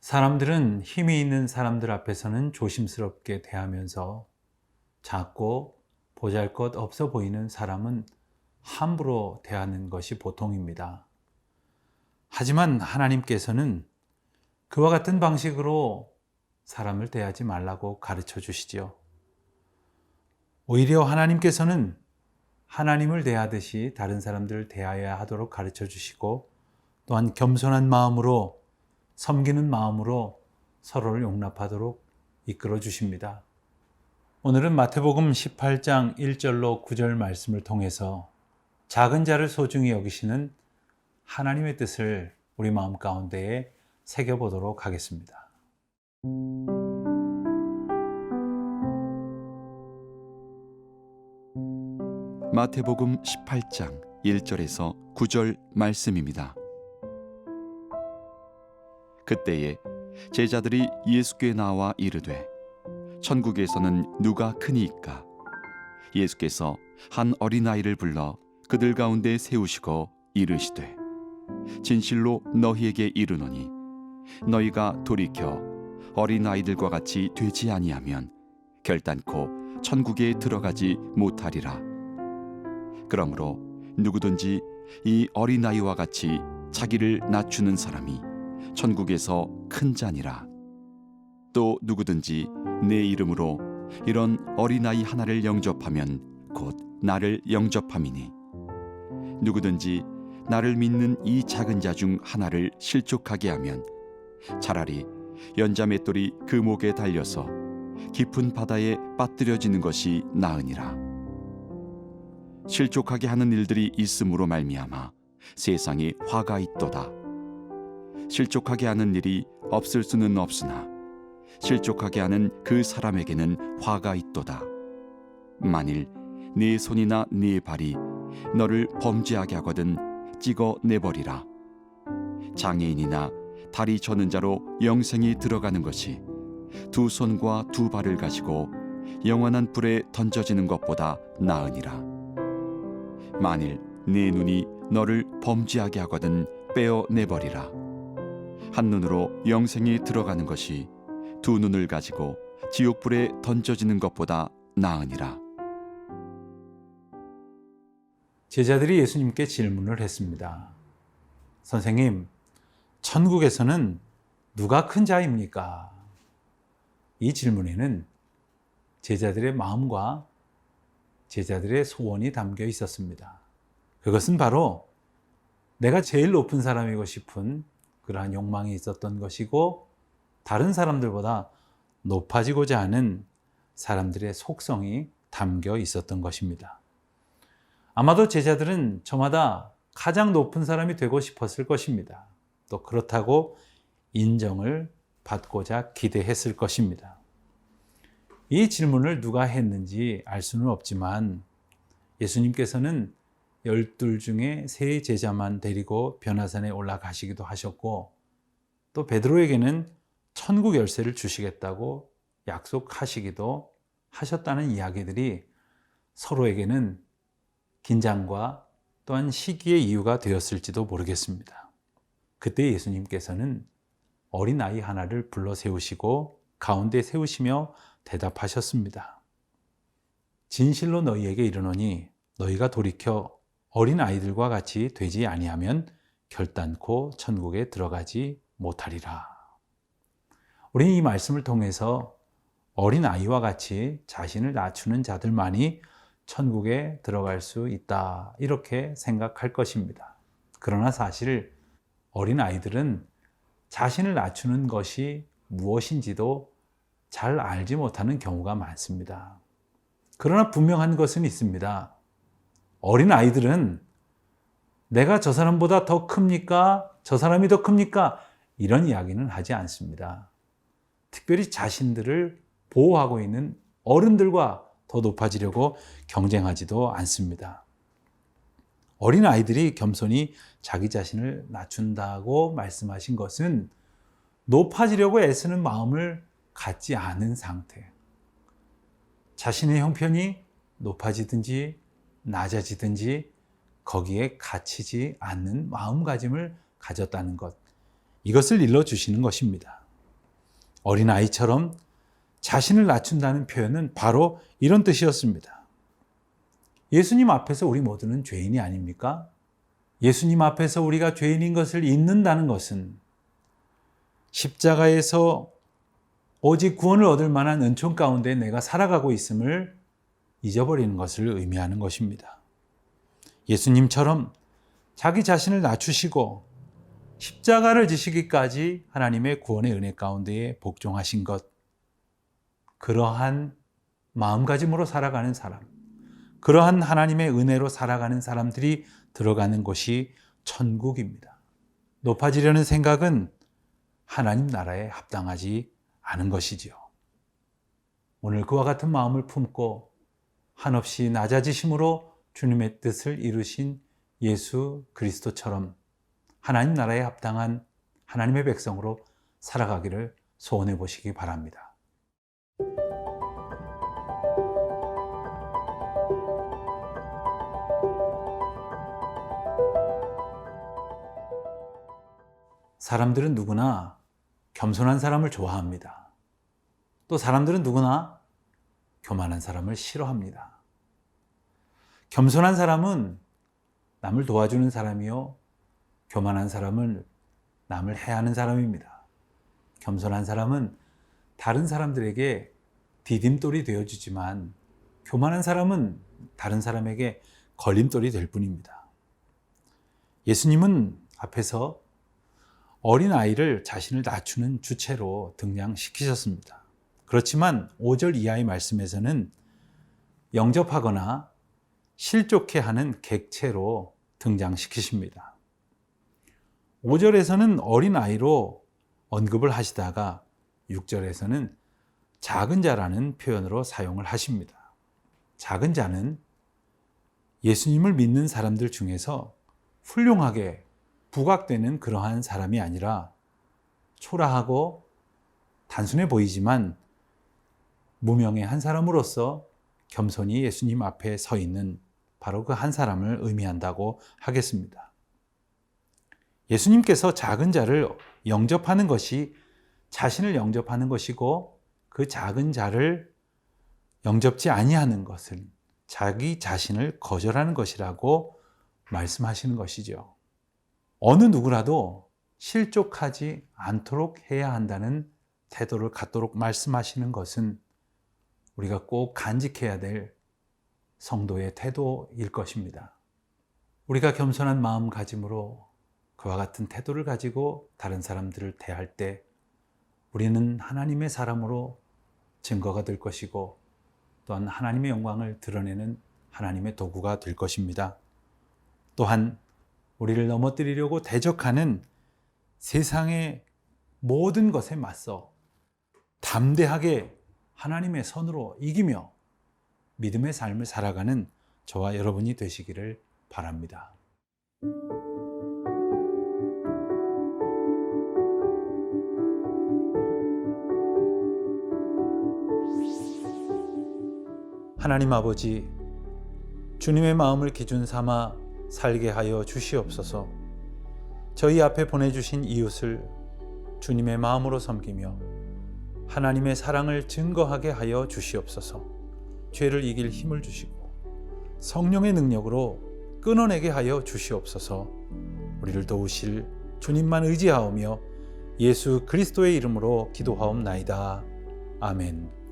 사람들은 힘이 있는 사람들 앞에서는 조심스럽게 대하면서 작고 보잘것 없어 보이는 사람은 함부로 대하는 것이 보통입니다. 하지만 하나님께서는 그와 같은 방식으로 사람을 대하지 말라고 가르쳐 주시지요. 오히려 하나님께서는 하나님을 대하듯이 다른 사람들을 대하여야 하도록 가르쳐 주시고, 또한 겸손한 마음으로 섬기는 마음으로 서로를 용납하도록 이끌어 주십니다. 오늘은 마태복음 18장 1절로 9절 말씀을 통해서 작은 자를 소중히 여기시는 하나님의 뜻을 우리 마음 가운데에 새겨보도록 하겠습니다. 마태복음 18장 1절에서 9절 말씀입니다. 그때에 제자들이 예수께 나와 이르되 천국에서는 누가 크니이까? 예수께서 한 어린아이를 불러 그들 가운데 세우시고 이르시되 진실로 너희에게 이르노니 너희가 돌이켜 어린아이들과 같이 되지 아니하면 결단코 천국에 들어가지 못하리라. 그러므로 누구든지 이 어린아이와 같이 자기를 낮추는 사람이 천국에서 큰 자니라. 또 누구든지 내 이름으로 이런 어린아이 하나를 영접하면 곧 나를 영접함이니 누구든지 나를 믿는 이 작은 자 중 하나를 실족하게 하면 차라리 연자맷돌이 그 목에 달려서 깊은 바다에 빠뜨려지는 것이 나으니라. 실족하게 하는 일들이 있음으로 말미암아 세상에 화가 있도다. 실족하게 하는 일이 없을 수는 없으나 실족하게 하는 그 사람에게는 화가 있도다. 만일 네 손이나 네 발이 너를 범죄하게 하거든 찍어 내버리라. 장애인이나 다리 저는 자로 영생에 들어가는 것이 두 손과 두 발을 가지고 영원한 불에 던져지는 것보다 나으니라. 만일 네 눈이 너를 범죄하게 하거든 빼어 내버리라. 한 눈으로 영생에 들어가는 것이 두 눈을 가지고 지옥불에 던져지는 것보다 나으니라. 제자들이 예수님께 질문을 했습니다. 선생님, 천국에서는 누가 큰 자입니까? 이 질문에는 제자들의 마음과 제자들의 소원이 담겨 있었습니다. 그것은 바로 내가 제일 높은 사람이고 싶은 그러한 욕망이 있었던 것이고, 다른 사람들보다 높아지고자 하는 사람들의 속성이 담겨 있었던 것입니다. 아마도 제자들은 저마다 가장 높은 사람이 되고 싶었을 것입니다. 또 그렇다고 인정을 받고자 기대했을 것입니다. 이 질문을 누가 했는지 알 수는 없지만 예수님께서는 12 중에 3 제자만 데리고 변화산에 올라가시기도 하셨고, 또 베드로에게는 천국 열쇠를 주시겠다고 약속하시기도 하셨다는 이야기들이 서로에게는 긴장과 또한 시기의 이유가 되었을지도 모르겠습니다. 그때 예수님께서는 어린아이 하나를 불러 세우시고 가운데 세우시며 대답하셨습니다. 진실로 너희에게 이르노니 너희가 돌이켜 어린아이들과 같이 되지 아니하면 결단코 천국에 들어가지 못하리라. 우리는 이 말씀을 통해서 어린아이와 같이 자신을 낮추는 자들만이 천국에 들어갈 수 있다, 이렇게 생각할 것입니다. 그러나 사실 어린아이들은 자신을 낮추는 것이 무엇인지도 잘 알지 못하는 경우가 많습니다. 그러나 분명한 것은 있습니다. 어린아이들은 내가 저 사람보다 더 큽니까? 저 사람이 더 큽니까? 이런 이야기는 하지 않습니다. 특별히 자신들을 보호하고 있는 어른들과 더 높아지려고 경쟁하지도 않습니다. 어린아이들이 겸손히 자기 자신을 낮춘다고 말씀하신 것은 높아지려고 애쓰는 마음을 갖지 않은 상태. 자신의 형편이 높아지든지 낮아지든지 거기에 갇히지 않는 마음가짐을 가졌다는 것, 이것을 일러주시는 것입니다. 어린아이처럼 자신을 낮춘다는 표현은 바로 이런 뜻이었습니다. 예수님 앞에서 우리 모두는 죄인이 아닙니까? 예수님 앞에서 우리가 죄인인 것을 잊는다는 것은 십자가에서 오직 구원을 얻을 만한 은총 가운데 내가 살아가고 있음을 잊어버리는 것을 의미하는 것입니다. 예수님처럼 자기 자신을 낮추시고 십자가를 지시기까지 하나님의 구원의 은혜 가운데에 복종하신 것, 그러한 마음가짐으로 살아가는 사람, 그러한 하나님의 은혜로 살아가는 사람들이 들어가는 곳이 천국입니다. 높아지려는 생각은 하나님 나라에 합당하지 않은 것이지요. 오늘 그와 같은 마음을 품고 한없이 낮아지심으로 주님의 뜻을 이루신 예수 그리스도처럼 하나님 나라에 합당한 하나님의 백성으로 살아가기를 소원해 보시기 바랍니다. 사람들은 누구나 겸손한 사람을 좋아합니다. 또 사람들은 누구나 교만한 사람을 싫어합니다. 겸손한 사람은 남을 도와주는 사람이요, 교만한 사람은 남을 해하는 사람입니다. 겸손한 사람은 다른 사람들에게 디딤돌이 되어주지만 교만한 사람은 다른 사람에게 걸림돌이 될 뿐입니다. 예수님은 앞에서 어린아이를 자신을 낮추는 주체로 등장시키셨습니다. 그렇지만 5절 이하의 말씀에서는 영접하거나 실족해 하는 객체로 등장시키십니다. 5절에서는 어린아이로 언급을 하시다가 6절에서는 작은 자라는 표현으로 사용을 하십니다. 작은 자는 예수님을 믿는 사람들 중에서 훌륭하게 부각되는 그러한 사람이 아니라 초라하고 단순해 보이지만 무명의 한 사람으로서 겸손히 예수님 앞에 서 있는 바로 그 한 사람을 의미한다고 하겠습니다. 예수님께서 작은 자를 영접하는 것이 자신을 영접하는 것이고, 그 작은 자를 영접지 아니하는 것은 자기 자신을 거절하는 것이라고 말씀하시는 것이죠. 어느 누구라도 실족하지 않도록 해야 한다는 태도를 갖도록 말씀하시는 것은 우리가 꼭 간직해야 될 성도의 태도일 것입니다. 우리가 겸손한 마음가짐으로 그와 같은 태도를 가지고 다른 사람들을 대할 때 우리는 하나님의 사람으로 증거가 될 것이고, 또한 하나님의 영광을 드러내는 하나님의 도구가 될 것입니다. 또한 우리를 넘어뜨리려고 대적하는 세상의 모든 것에 맞서 담대하게 하나님의 선으로 이기며 믿음의 삶을 살아가는 저와 여러분이 되시기를 바랍니다. 하나님 아버지, 주님의 마음을 기준 삼아 살게 하여 주시옵소서. 저희 앞에 보내주신 이웃을 주님의 마음으로 섬기며 하나님의 사랑을 증거하게 하여 주시옵소서. 죄를 이길 힘을 주시고 성령의 능력으로 끊어내게 하여 주시옵소서. 우리를 도우실 주님만 의지하오며 예수 그리스도의 이름으로 기도하옵나이다. 아멘.